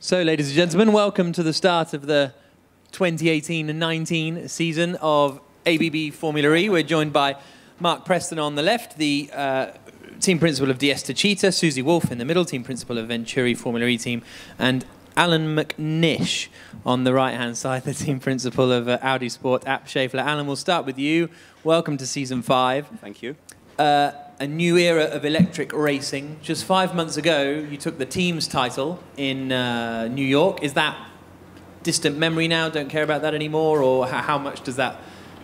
So, ladies and gentlemen, welcome to the start of the 2018-19 season of ABB Formula E. We're joined by Mark Preston on the left, the team principal of DS Techeetah, Susie Wolff in the middle, team principal of Venturi Formula E team, and Allan McNish on the right-hand side, the team principal of Audi Abt Schaeffler. Allan, we'll start with you. Welcome to Season 5. Thank you. A new era of electric racing. Just 5 months ago, you took the team's title in New York. Is that distant memory now? Don't care about that anymore? Or how much does that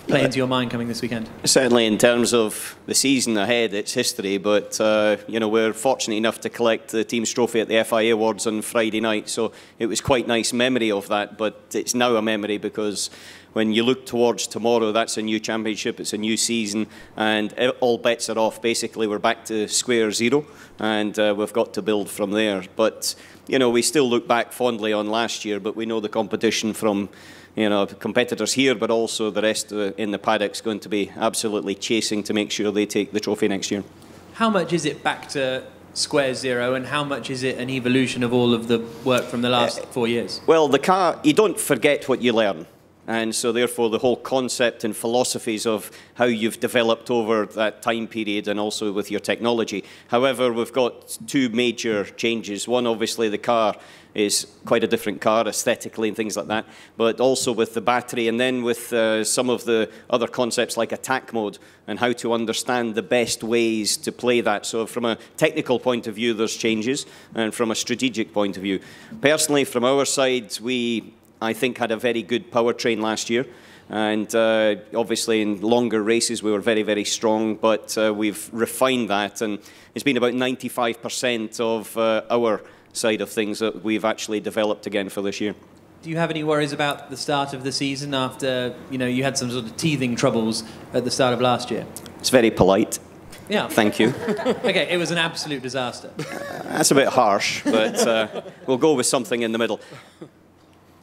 play into your mind coming this weekend? Certainly in terms of the season ahead, it's history, but you know, we're fortunate enough to collect the team's trophy at the FIA Awards on Friday night, so it was quite nice memory of that, but it's now a memory because when you look towards tomorrow, that's a new championship, it's a new season, and all bets are off. Basically, we're back to square zero, and we've got to build from there. But, you know, we still look back fondly on last year, but we know the competition from, you know, competitors here, but also the rest in the paddock's going to be absolutely chasing to make sure they take the trophy next year. How much is it back to square zero, and how much is it an evolution of all of the work from the last 4 years? Well, the car, you don't forget what you learn. And so therefore the whole concept and philosophies of how you've developed over that time period and also with your technology. However, we've got two major changes. One, obviously, the car is quite a different car aesthetically and things like that, but also with the battery, and then with some of the other concepts like attack mode and how to understand the best ways to play that. So from a technical point of view, there's changes, and from a strategic point of view. Personally, from our side, I think had a very good powertrain last year, and obviously in longer races we were very, very strong, but we've refined that, and it's been about 95% of our side of things that we've actually developed again for this year. Do you have any worries about the start of the season after, you know, you had some sort of teething troubles at the start of last year? It's very polite. Yeah. Thank you. Okay, it was an absolute disaster. That's a bit harsh, but we'll go with something in the middle.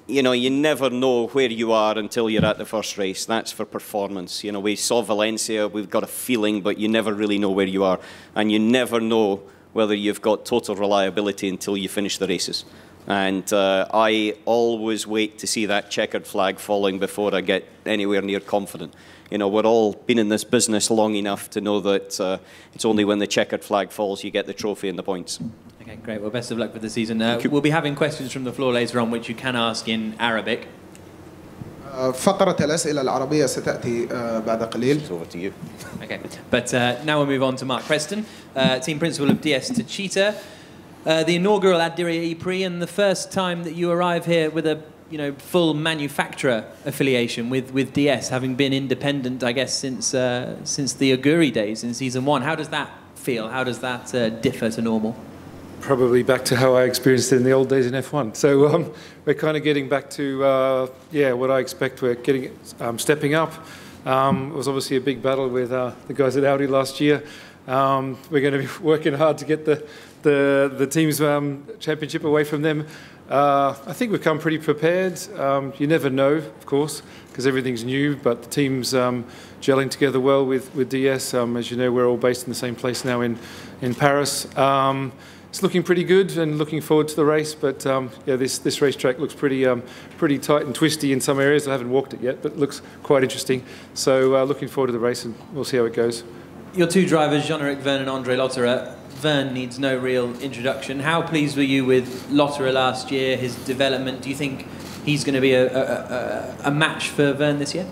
You know, you never know where you are until you're at the first race. That's for performance. You know, we saw Valencia, we've got a feeling, but you never really know where you are. And you never know whether you've got total reliability until you finish the races. And I always wait to see that checkered flag falling before I get anywhere near confident. You know, we're all been in this business long enough to know that it's only when the checkered flag falls you get the trophy and the points. Okay, great. Well, best of luck for the season. We'll be having questions from the floor later on, which you can ask in Arabic. فقرة الأسئلة العربية ستأتي بعد قليل. Over to you. Okay, but now we'll move on to Mark Preston, team principal of DS Techeetah. The inaugural at Diriyah ePrix, and the first time that you arrive here with a full manufacturer affiliation with DS, having been independent, I guess, since the Aguri days in Season 1. How does that feel? How does that differ to normal? Probably back to how I experienced it in the old days in F1. So we're kind of getting back to what I expect. We're getting stepping up. It was obviously a big battle with the guys at Audi last year. We're going to be working hard to get the team's championship away from them. I think we've come pretty prepared. You never know, of course, because everything's new, but the team's gelling together well with DS. As you know, we're all based in the same place now in Paris. It's looking pretty good, and looking forward to the race. But yeah, this racetrack looks pretty tight and twisty in some areas. I haven't walked it yet, but it looks quite interesting. So looking forward to the race, and we'll see how it goes. Your two drivers, Jean-Eric Vergne and Andre Lotterer. Vergne needs no real introduction. How pleased were you with Lotterer last year, his development? Do you think he's going to be a match for Vergne this year?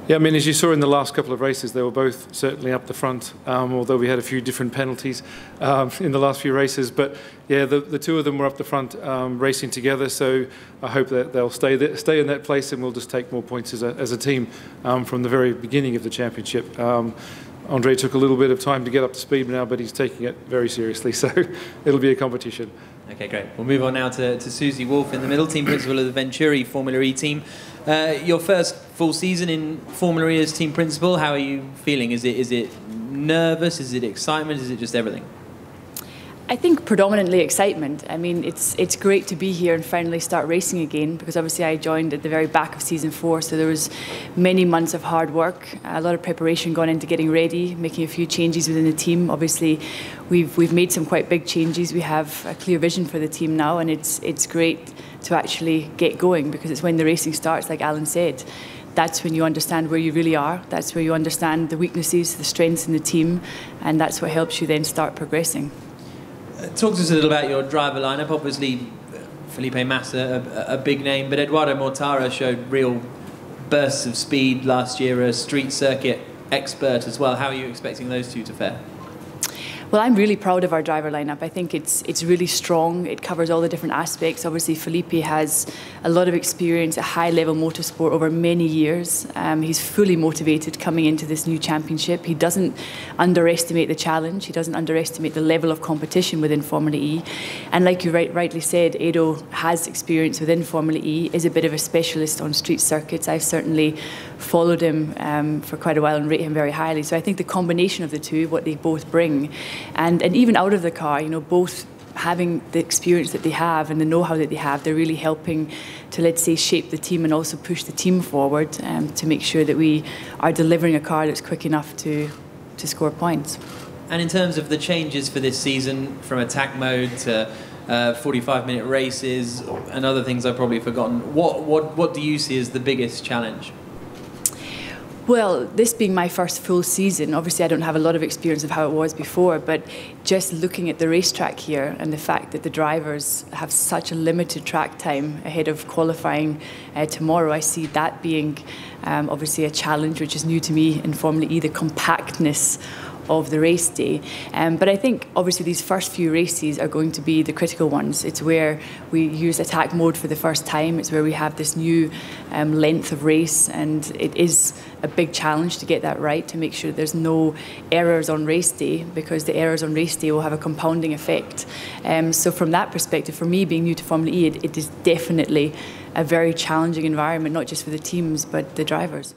Yeah, I mean, as you saw in the last couple of races, they were both certainly up the front, although we had a few different penalties in the last few races. But yeah, the two of them were up the front racing together, so I hope that they'll stay in that place, and we'll just take more points as a team from the very beginning of the championship. Andre took a little bit of time to get up to speed now, but he's taking it very seriously, so it'll be a competition. Okay, great. We'll move on now to Susie Wolff in the middle, team principal of the Venturi Formula E team. Your first full season in Formula E as team principal, how are you feeling? Is it nervous? Is it excitement? Is it just everything? I think predominantly excitement. I mean, it's great to be here and finally start racing again, because obviously I joined at the very back of season 4, so there was many months of hard work, a lot of preparation gone into getting ready, making a few changes within the team. Obviously, we've made some quite big changes. We have a clear vision for the team now, and it's great to actually get going, because it's when the racing starts, like Allan said. That's when you understand where you really are. That's where you understand the weaknesses, the strengths in the team, and that's what helps you then start progressing. Talk to us a little about your driver lineup. Obviously, Felipe Massa, a big name, but Eduardo Mortara showed real bursts of speed last year, a street circuit expert as well. How are you expecting those two to fare? Well, I'm really proud of our driver lineup. I think it's really strong. It covers all the different aspects. Obviously, Felipe has a lot of experience at high-level motorsport over many years. He's fully motivated coming into this new championship. He doesn't underestimate the challenge. He doesn't underestimate the level of competition within Formula E. And like you rightly said, Edo has experience within Formula E, is a bit of a specialist on street circuits. I've certainly followed him for quite a while and rate him very highly. So I think the combination of the two, what they both bring, and even out of the car, you know, both having the experience that they have and the know-how that they have, they're really helping to, let's say, shape the team and also push the team forward to make sure that we are delivering a car that's quick enough to score points. And in terms of the changes for this season, from attack mode to 45-minute races and other things I've probably forgotten, what do you see as the biggest challenge? Well, this being my first full season, obviously I don't have a lot of experience of how it was before, but just looking at the racetrack here and the fact that the drivers have such a limited track time ahead of qualifying tomorrow, I see that being obviously a challenge, which is new to me in Formula E, the compactness of the race day. But I think obviously these first few races are going to be the critical ones. It's where we use attack mode for the first time. It's where we have this new length of race, and it is a big challenge to get that right, to make sure there's no errors on race day, because the errors on race day will have a compounding effect. So from that perspective, for me being new to Formula E, it is definitely a very challenging environment, not just for the teams but the drivers.